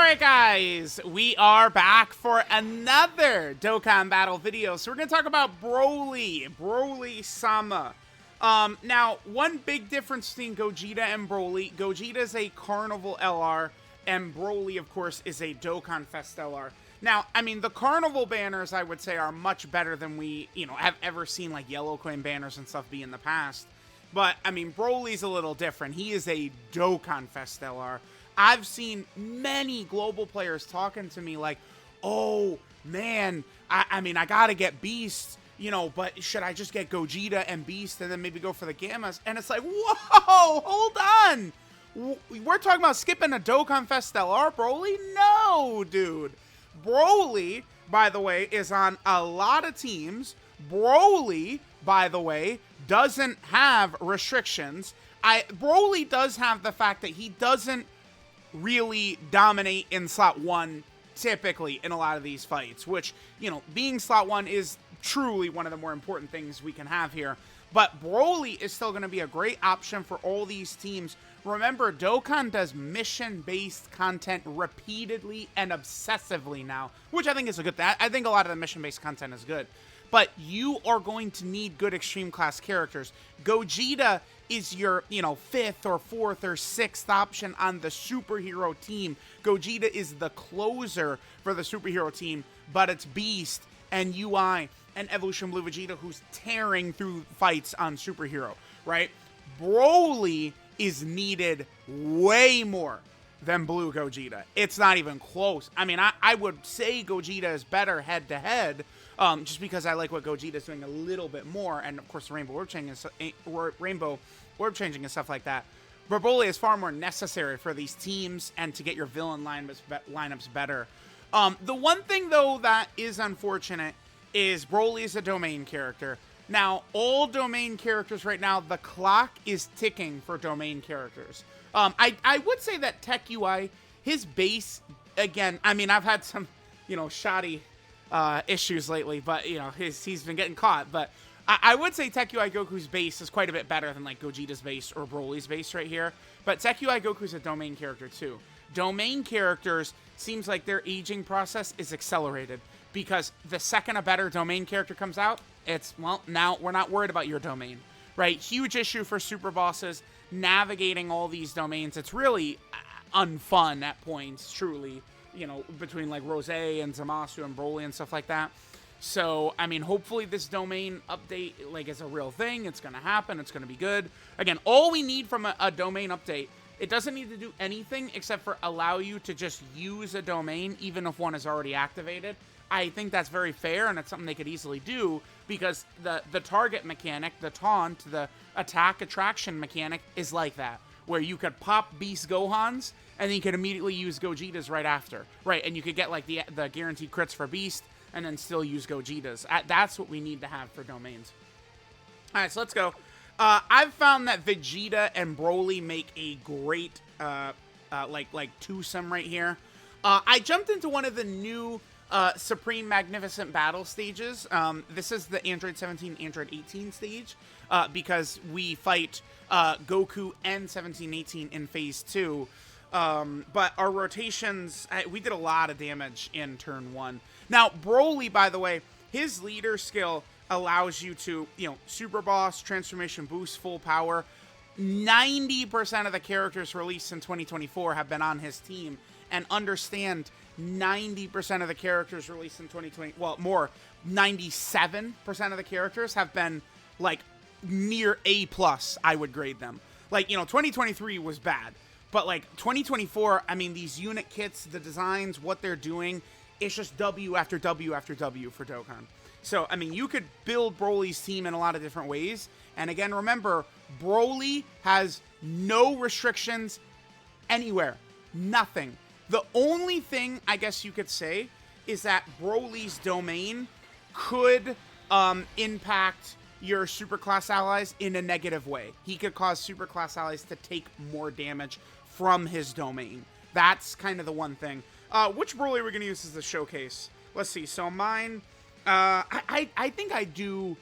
Alright guys, we are back for another Dokkan battle video. So we're going to talk about Broly-sama. Now, one big difference between Gogeta and Broly, Gogeta is a Carnival LR, and Broly, of course, is a DOKKANFEST LR. Now, I mean, the Carnival banners, I would say, are much better than we, have ever seen, like, Yellow Coin banners and stuff be in the past. But, I mean, Broly's a little different. He is a DOKKANFEST LR. I've seen many global players talking to me like, oh, man, I mean, I gotta get Beast, but should I just get Gogeta and Beast and then maybe go for the Gammas? And it's like, whoa, hold on. We're talking about skipping a DOKKANFEST LR, Broly? No, dude. Broly, by the way, is on a lot of teams. Broly, by the way, doesn't have restrictions. Broly does have the fact that he doesn't really dominate in slot 1 typically in a lot of these fights, which, being slot 1 is truly one of the more important things we can have here. But Broly is still going to be a great option for all these teams. Remember, Dokkan does mission-based content repeatedly and obsessively now, which I think is a good thing. I think a lot of the mission-based content is good. But you are going to need good extreme class characters. Gogeta is your, 5th or 4th or 6th option on the superhero team. Gogeta is the closer for the superhero team, but it's Beast and UI and Evolution Blue Vegeta who's tearing through fights on superhero, right? Broly is needed way more than Blue Gogeta. It's not even close. I mean, I would say Gogeta is better head-to-head, just because I like what Gogeta's doing a little bit more, and of course the Rainbow Orb Changing and stuff like that. But Broly is far more necessary for these teams and to get your villain lineups better. The one thing, though, that is unfortunate is Broly is a domain character. Now, all domain characters right now, the clock is ticking for domain characters. I would say that Tech UI, his base, again, I mean, I've had some, shoddy issues lately, but, he's been getting caught. But I would say Tech UI Goku's base is quite a bit better than, like, Gogeta's base or Broly's base right here. But Tech UI Goku's a domain character, too. Domain characters, seems like their aging process is accelerated. Because the second a better domain character comes out, it's, well, now we're not worried about your domain, right? Huge issue for super bosses, navigating all these domains. It's really unfun at points, truly, between like Rose and Zamasu and Broly and stuff like that. So, I mean, hopefully this domain update, like, is a real thing. It's going to happen. It's going to be good. Again, all we need from a domain update, it doesn't need to do anything except for allow you to just use a domain, even if one is already activated. I think that's very fair, and it's something they could easily do, because the target mechanic, the taunt, the attack attraction mechanic is like that, where you could pop Beast Gohans, and then you could immediately use Gogeta's right after, right? And you could get, like, the guaranteed crits for Beast, and then still use Gogeta's. That's what we need to have for domains. All right, so let's go. I've found that Vegeta and Broly make a great, like twosome right here. I jumped into one of the new Supreme Magnificent Battle stages. This is the Android 17, Android 18 stage, because we fight Goku and 1718 in Phase 2. But our rotations, we did a lot of damage in turn 1. Now, Broly, by the way, his leader skill allows you to, Super Boss, Transformation Boost, Full Power. 90% of the characters released in 2024 have been on his team, and understand 90% of the characters released in 2020, well, more, 97% of the characters have been, like, near A+, I would grade them. Like, 2023 was bad, but, like, 2024, I mean, these unit kits, the designs, what they're doing, it's just W after W after W for Dokkan. So, I mean, you could build Broly's team in a lot of different ways, and again, remember, Broly has no restrictions anywhere. Nothing. The only thing, I guess you could say, is that Broly's domain could impact your superclass allies in a negative way. He could cause superclass allies to take more damage from his domain. That's kind of the one thing. Which Broly are we going to use as the showcase? Let's see. So mine, I think I do...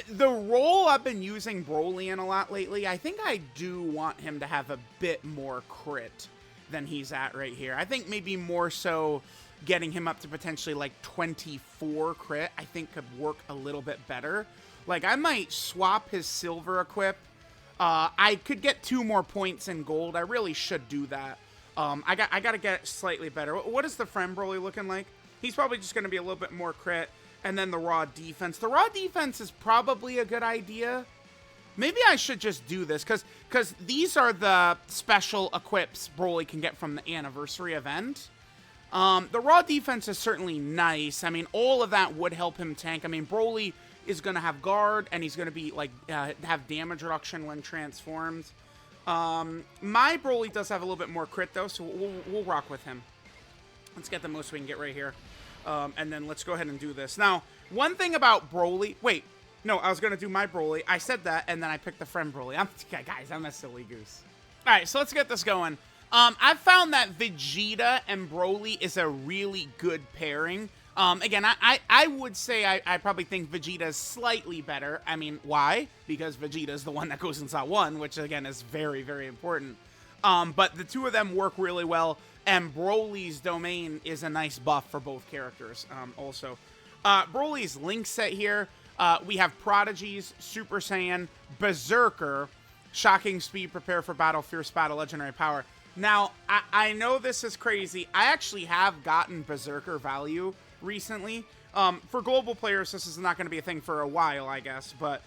The role I've been using Broly in a lot lately, I think I do want him to have a bit more crit. than he's at right here. I think maybe more so getting him up to potentially like 24 crit, I think could work a little bit better. Like, I might swap his silver equip. I could get 2 more points in gold. I really should do that. I got to get slightly better. What is the friend Broly looking like? He's probably just going to be a little bit more crit. And then the raw defense. The raw defense is probably a good idea. Maybe I should just do this, because these are the special equips Broly can get from the anniversary event. The raw defense is certainly nice. I mean, all of that would help him tank. I mean, Broly is going to have guard, and he's going to be, like, have damage reduction when transformed. My Broly does have a little bit more crit, though, so we'll rock with him. Let's get the most we can get right here. And then let's go ahead and do this. Now, one thing about Broly... Wait, no, I was going to do my Broly. I said that, and then I picked the friend Broly. Guys, I'm a silly goose. All right, so let's get this going. I've found that Vegeta and Broly is a really good pairing. Again, I would say I probably think Vegeta is slightly better. I mean, why? Because Vegeta is the one that goes in slot 1, which, again, is very, very important. But the two of them work really well. And Broly's domain is a nice buff for both characters also. Broly's link set here, we have Prodigies, Super Saiyan, Berserker, Shocking Speed, Prepare for Battle, Fierce Battle, Legendary Power. Now, I know this is crazy. I actually have gotten Berserker value recently. For global players, this is not going to be a thing for a while, I guess. But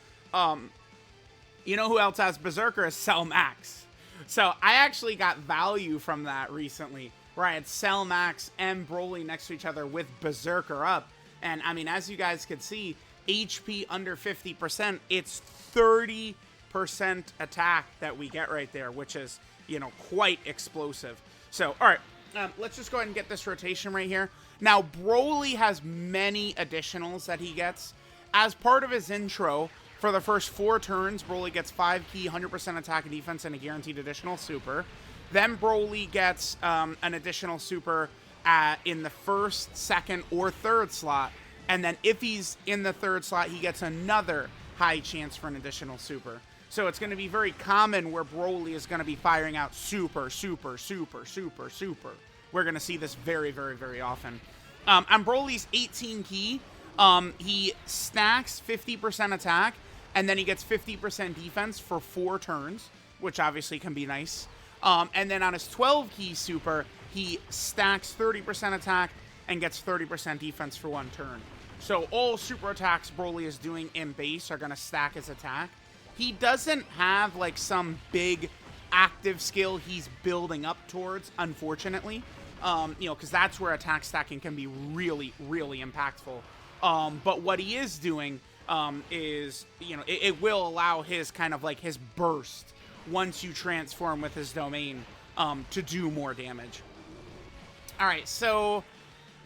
you know who else has Berserker is Cell Max. So I actually got value from that recently, where I had Cell Max and Broly next to each other with Berserker up. And I mean, as you guys can see, HP under 50%, it's 30% attack that we get right there, which is, you know, quite explosive. So, all right, let's just go ahead and get this rotation right here. Now, Broly has many additionals that he gets. As part of his intro, for the first 4 turns, Broly gets 5 key, 100% attack and defense, and a guaranteed additional super. Then Broly gets an additional super in the first, second, or third slot. And then if he's in the third slot, he gets another high chance for an additional super. So it's going to be very common where Broly is going to be firing out super, super, super, super, super. We're going to see this very, very, very often. On Broly's 18 key, he stacks 50% attack, and then he gets 50% defense for 4 turns, which obviously can be nice. And then on his 12 key super, he stacks 30% attack and gets 30% defense for 1 turn. So all super attacks Broly is doing in base are going to stack his attack. He doesn't have like some big active skill he's building up towards, unfortunately. You know, because that's where attack stacking can be really, really impactful. But what he is doing is, you know, it will allow his kind of like his burst once you transform with his domain to do more damage. All right, so,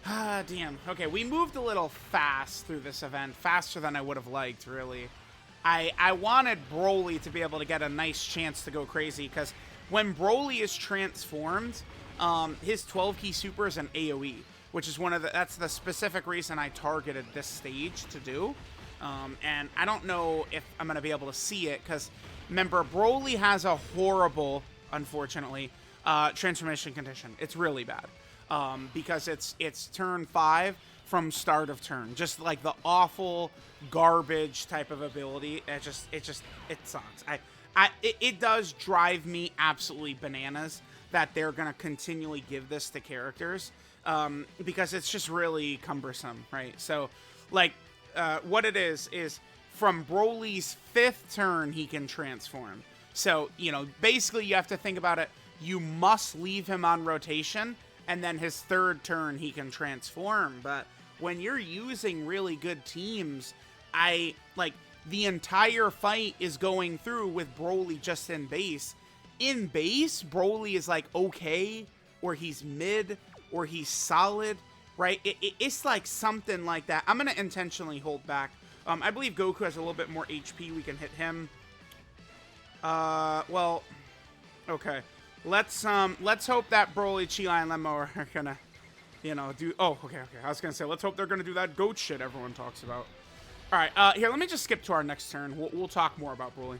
damn. Okay, we moved a little fast through this event, faster than I would have liked, really. I wanted Broly to be able to get a nice chance to go crazy, because when Broly is transformed, his 12 key super is an AoE, which is that's the specific reason I targeted this stage to do. And I don't know if I'm going to be able to see it, because remember, Broly has a horrible, unfortunately, transformation condition. It's really bad. Because it's turn 5 from start of turn. Just like the awful garbage type of ability. It sucks. It does drive me absolutely bananas that they're going to continually give this to characters. Because it's just really cumbersome, right? So, like, what it is from Broly's 5th turn, he can transform. So, you know, basically you have to think about it. You must leave him on rotation, and then his 3rd turn he can transform. But when you're using really good teams, the entire fight is going through with Broly just in base. In base, Broly is like okay, or he's mid, or he's solid, right? It's like something like that. I'm gonna intentionally hold back. I believe Goku has a little bit more HP. We can hit him. Well, okay. Let's hope that Broly, Chi-Lai, and Lemmo are gonna, you know, do... Oh, okay. I was gonna say, let's hope they're gonna do that goat shit everyone talks about. All right, here, let me just skip to our next turn. We'll talk more about Broly.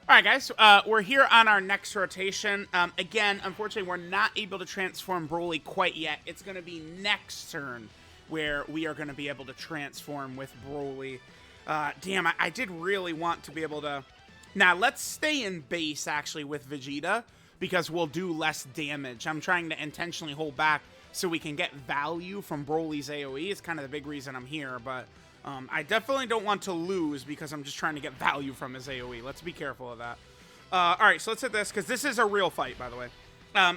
All right, guys, we're here on our next rotation. Again, unfortunately, we're not able to transform BROLY quite yet. It's going to be next turn where we are going to be able to transform with BROLY. Damn, I did really want to be able to... Now, let's stay in base, actually, with Vegeta, because we'll do less damage. I'm trying to intentionally hold back so we can get value from BROLY's AoE. It's kind of the big reason I'm here, but... I definitely don't want to lose because I'm just trying to get value from his AoE. Let's be careful of that. Alright, so let's hit this, because this is a real fight, by the way.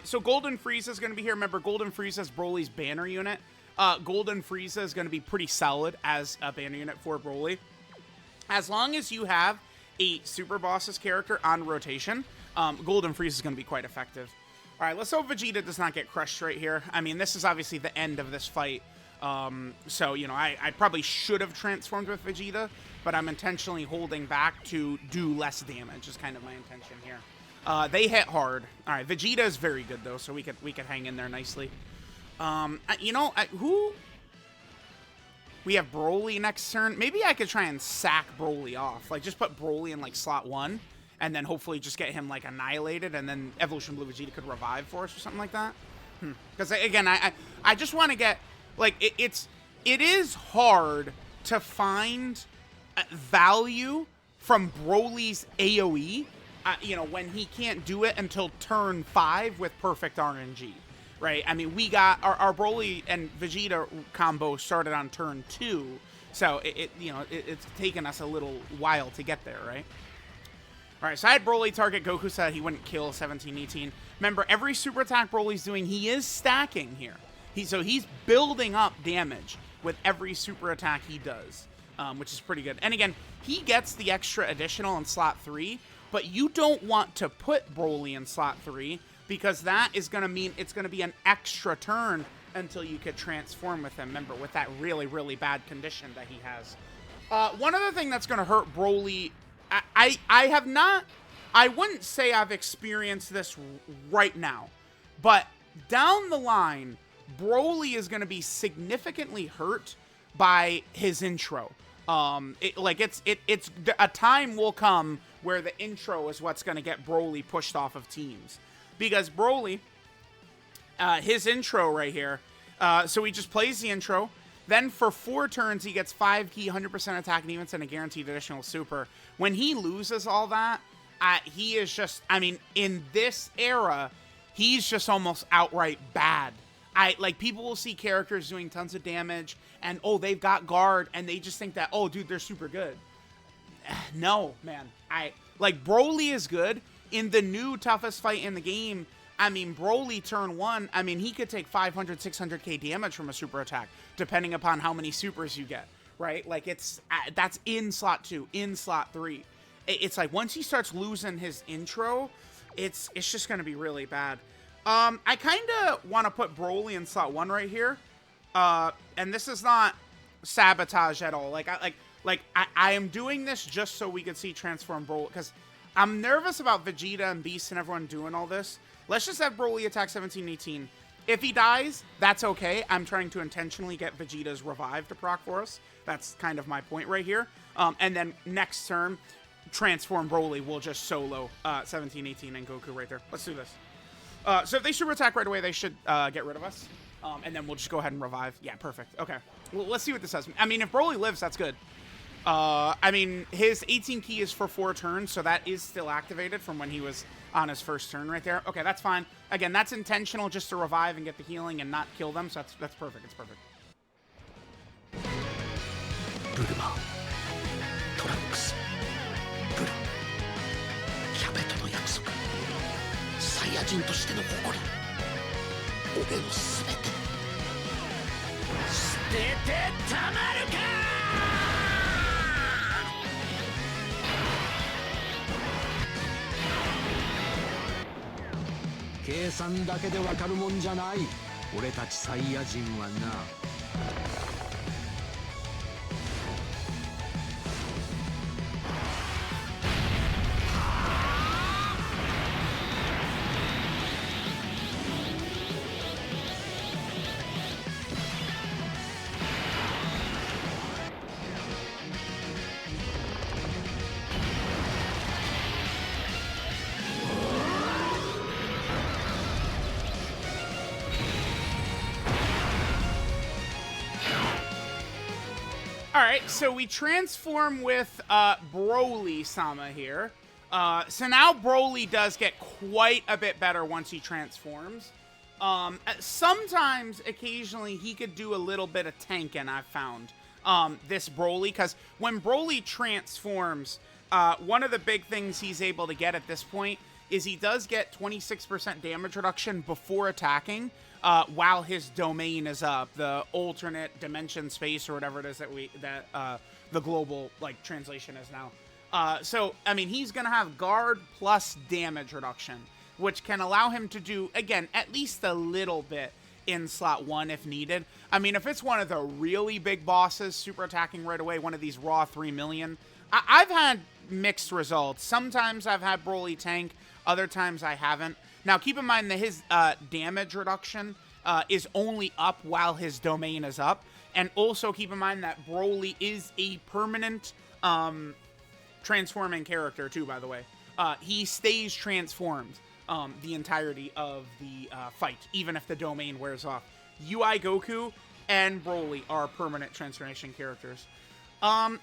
So Golden Frieza is going to be here. Remember, Golden Frieza is BROLY's banner unit. Golden Frieza is going to be pretty solid as a banner unit for BROLY. As long as you have a Super Boss's character on rotation, Golden Frieza is going to be quite effective. Alright, let's hope Vegeta does not get crushed right here. I mean, this is obviously the end of this fight. So, you know, I probably should have transformed with Vegeta, but I'm intentionally holding back to do less damage is kind of my intention here. They hit hard. All right, Vegeta is very good, though, so we could hang in there nicely. You know, who... We have BROLY next turn. Maybe I could try and sack BROLY off. Like, just put BROLY in, like, slot 1, and then hopefully just get him, like, annihilated, and then Evolution Blue Vegeta could revive for us or something like that. Because, again, I just want to get... Like, it is hard to find value from BROLY's AoE, you know, when he can't do it until turn 5 with perfect RNG, right? I mean, we got our BROLY and Vegeta combo started on turn 2, so it's taken us a little while to get there, right? All right, so I had BROLY target Goku said he wouldn't kill 1718. Remember, every super attack BROLY's doing, he is stacking here. So he's building up damage with every super attack he does, which is pretty good. And again, he gets the extra additional in slot 3, but you don't want to put BROLY in slot 3 because that is going to mean it's going to be an extra turn until you could transform with him. Remember, with that really, really bad condition that he has. One other thing that's going to hurt BROLY, I wouldn't say I've experienced this right now, but down the line, BROLY is going to be significantly hurt by his intro. It's a time will come where the intro is what's going to get BROLY pushed off of teams, because BROLY, his intro right here. So he just plays the intro. Then for 4 turns, he gets 5 key, 100% attack and defense, and a guaranteed additional super. When he loses all that, he is just, I mean, in this era, he's just almost outright bad. Like, people will see characters doing tons of damage, and, oh, they've got guard, and they just think that, oh, dude, they're super good. No, man. Like, BROLY is good. In the new toughest fight in the game, I mean, BROLY turn 1, I mean, he could take 500, 600k damage from a super attack, depending upon how many supers you get, right? Like, that's in slot 2, in slot 3. It's like, once he starts losing his intro, it's just going to be really bad. I kind of want to put BROLY in slot 1 right here. And this is not sabotage at all. I am doing this just so we could see transform BROLY, because I'm nervous about Vegeta and Beast and everyone doing all this. Let's just have BROLY attack 1718. If he dies, that's okay. I'm trying to intentionally get Vegeta's revive to proc for us. That's kind of my point right here. And then next turn, transform BROLY. We'll just solo 1718 and Goku right there. Let's do this. So if they super attack right away, they should get rid of us. And then we'll just go ahead and revive. Yeah, perfect. Okay. Well, let's see what this does. I mean, if BROLY lives, that's good. I mean, his 18 key is for 4 turns, so that is still activated from when he was on his first turn right there. Okay, that's fine. Again, that's intentional just to revive and get the healing and not kill them, so that's perfect. It's perfect. Alright, so we transform with BROLY-sama here. So now BROLY does get quite a bit better once he transforms. Sometimes, occasionally, he could do a little bit of tanking, I've found, this BROLY, because when BROLY transforms, one of the big things he's able to get at this point is he does get 26% damage reduction before attacking, while his domain is up, the alternate dimension space or whatever it is that the global like translation is now. So I mean, he's gonna have guard plus damage reduction, which can allow him to do again at least a little bit in slot 1 if needed. I mean, if it's one of the really big bosses, super attacking right away, one of these raw 3 million, I've had mixed results. Sometimes I've had BROLY tank, other times I haven't. Now, keep in mind that his damage reduction is only up while his domain is up. And also keep in mind that BROLY is a permanent transforming character, too, by the way. He stays transformed the entirety of the fight, even if the domain wears off. UI Goku and BROLY are permanent transformation characters.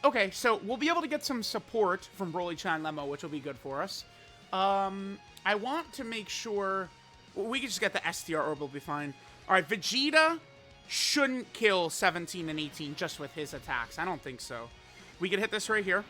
Okay, so we'll be able to get some support from Broly-chan Lemo, which will be good for us. I want to make sure... We can just get the SDR orb, will be fine. Alright, Vegeta shouldn't kill 17 and 18 just with his attacks. I don't think so. We can hit this right here.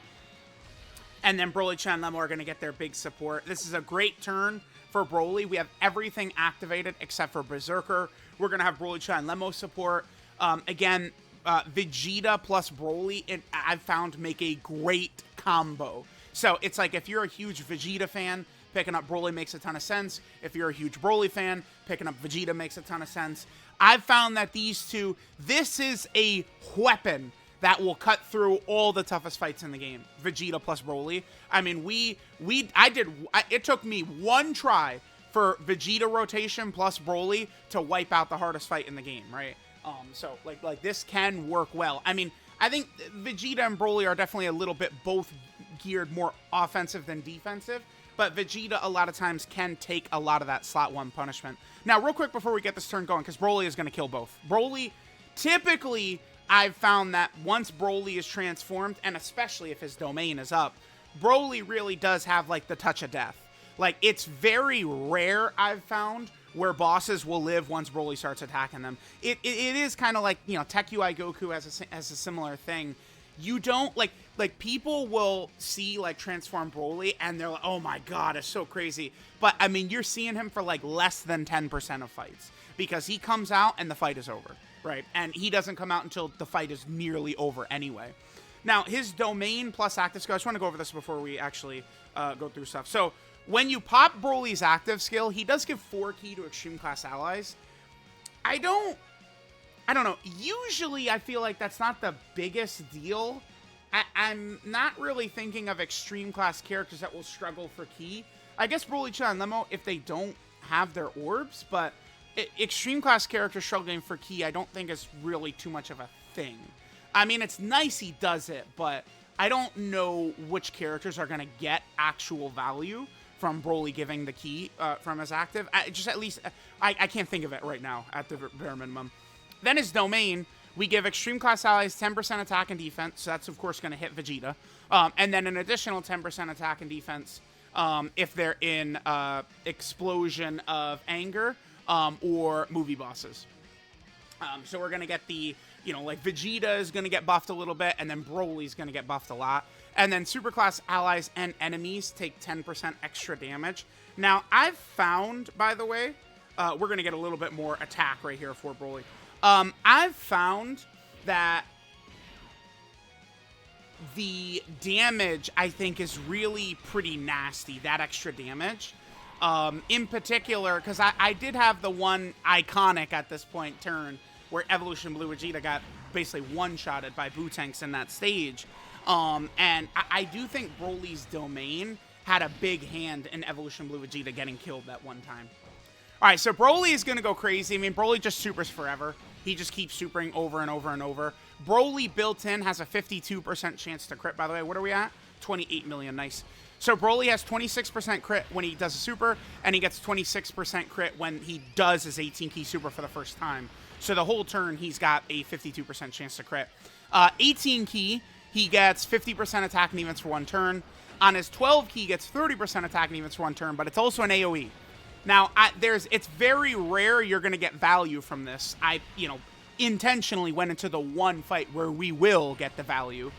And then Broly-chan Lemo are going to get their big support. This is a great turn for Broly. We have everything activated except for Berserker. We're going to have Broly-chan Lemo support. Again, Vegeta plus Broly, I've found make a great combo. So it's like if you're a huge Vegeta fan, picking up Broly makes a ton of sense. If you're a huge Broly fan, picking up Vegeta makes a ton of sense. I've found that these two, this is a weapon that will cut through all the toughest fights in the game. Vegeta plus Broly. I mean, it took me one try for Vegeta rotation plus Broly to wipe out the hardest fight in the game, right? So like this can work well. I mean, I think Vegeta and Broly are definitely a little bit both geared more offensive than defensive, but Vegeta a lot of times can take a lot of that slot 1 punishment. Now, real quick before we get this turn going, because Broly is going to kill both. Broly, typically, I've found that once Broly is transformed, and especially if his domain is up, Broly really does have, like, the touch of death. Like, it's very rare, I've found, where bosses will live once Broly starts attacking them. It is kind of like, you know, Tech UI Goku has a similar thing. You don't, like people will see, like, transform Broly, and they're like, oh my god, it's so crazy. But, I mean, you're seeing him for, like, less than 10% of fights. Because he comes out, and the fight is over, right? And he doesn't come out until the fight is nearly over anyway. Now, his domain plus active skill, I just want to go over this before we actually go through stuff. So, when you pop Broly's active skill, he does give 4 key to extreme class allies. I don't know. Usually, I feel like that's not the biggest deal. I'm not really thinking of extreme class characters that will struggle for key. I guess Broly-chan Lemo, if they don't have their orbs, but extreme class characters struggling for key, I don't think is really too much of a thing. I mean, it's nice he does it, but I don't know which characters are going to get actual value from Broly giving the key from his active. I can't think of it right now at the bare minimum. Then his domain, we give extreme class allies 10% attack and defense, so that's of course going to hit Vegeta. And then an additional 10% attack and defense if they're in Explosion of Anger or movie bosses. So we're going to get the, you know, like Vegeta is going to get buffed a little bit, and then Broly's going to get buffed a lot. And then superclass allies and enemies take 10% extra damage. Now, I've found, by the way, we're going to get a little bit more attack right here for Broly. I've found that the damage, I think, is really pretty nasty, that extra damage. In particular, because I did have the one iconic at this point turn where Evolution Blue Vegeta got basically one-shotted by Bootanks in that stage. And I do think Broly's domain had a big hand in Evolution Blue Vegeta getting killed that one time. All right, so Broly is going to go crazy. I mean, Broly just supers forever. He just keeps supering over and over and over. Broly built in has a 52% chance to crit, by the way. What are we at? 28 million. Nice. So Broly has 26% crit when he does a super, and he gets 26% crit when he does his 18-key super for the first time. So the whole turn, he's got a 52% chance to crit. 18 key, he gets 50% attack and defense for 1 turn. On his 12 key, he gets 30% attack and defense for 1 turn, but it's also an AoE. Now, it's very rare you're going to get value from this. I intentionally went into the one fight where we will get the value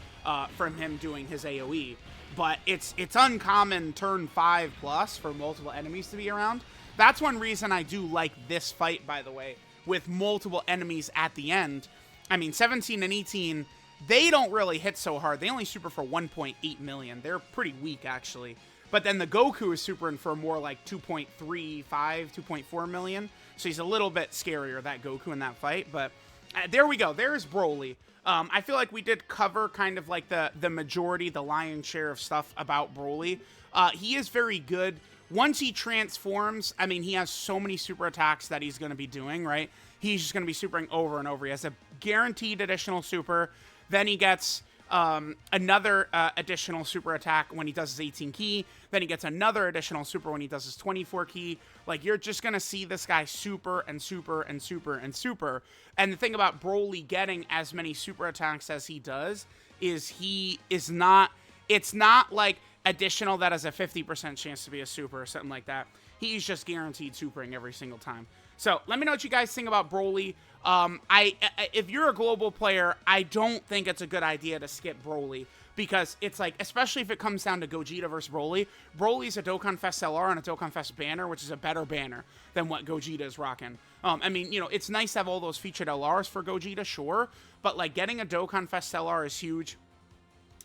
from him doing his AoE. But it's uncommon turn 5 plus for multiple enemies to be around. That's one reason I do like this fight, by the way, with multiple enemies at the end. I mean, 17 and 18, they don't really hit so hard. They only super for 1.8 million. They're pretty weak, actually. But then the Goku is supering for more like 2.35, 2.4 million. So he's a little bit scarier, that Goku, in that fight. But there we go. There's Broly. I feel like we did cover kind of like the majority, the lion's share of stuff about Broly. He is very good. Once he transforms, I mean, he has so many super attacks that he's going to be doing, right? He's just going to be supering over and over. He has a guaranteed additional super. Then he gets another additional super attack when he does his 18 key. Then he gets another additional super when he does his 24 key. Like, you're just going to see this guy super and super and super and super. And the thing about Broly getting as many super attacks as he does is it's not like additional that has a 50% chance to be a super or something like that. He's just guaranteed supering every single time. So let me know what you guys think about Broly. If you're a global player, I don't think it's a good idea to skip Broly, because it's like, especially if it comes down to Gogeta versus Broly, Broly's a DOKKANFEST LR and a DOKKANFEST banner, which is a better banner than what Gogeta is rocking. I mean, it's nice to have all those featured LRs for Gogeta, sure, but like getting a DOKKANFEST LR is huge.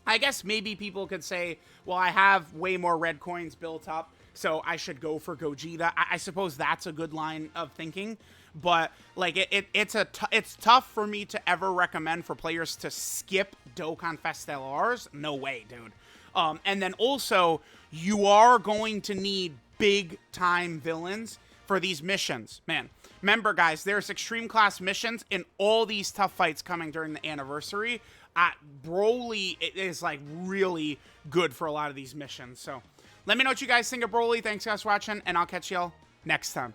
I guess maybe people could say, well, I have way more red coins built up, so I should go for Gogeta. I suppose that's a good line of thinking, but like it's tough for me to ever recommend for players to skip DOKKANFEST LRs. No way, dude. And then also, you are going to need big time villains for these missions, man. Remember, guys, there's extreme class missions in all these tough fights coming during the anniversary. Broly is like really good for a lot of these missions. So let me know what you guys think of Broly. Thanks guys for watching, and I'll catch y'all next time.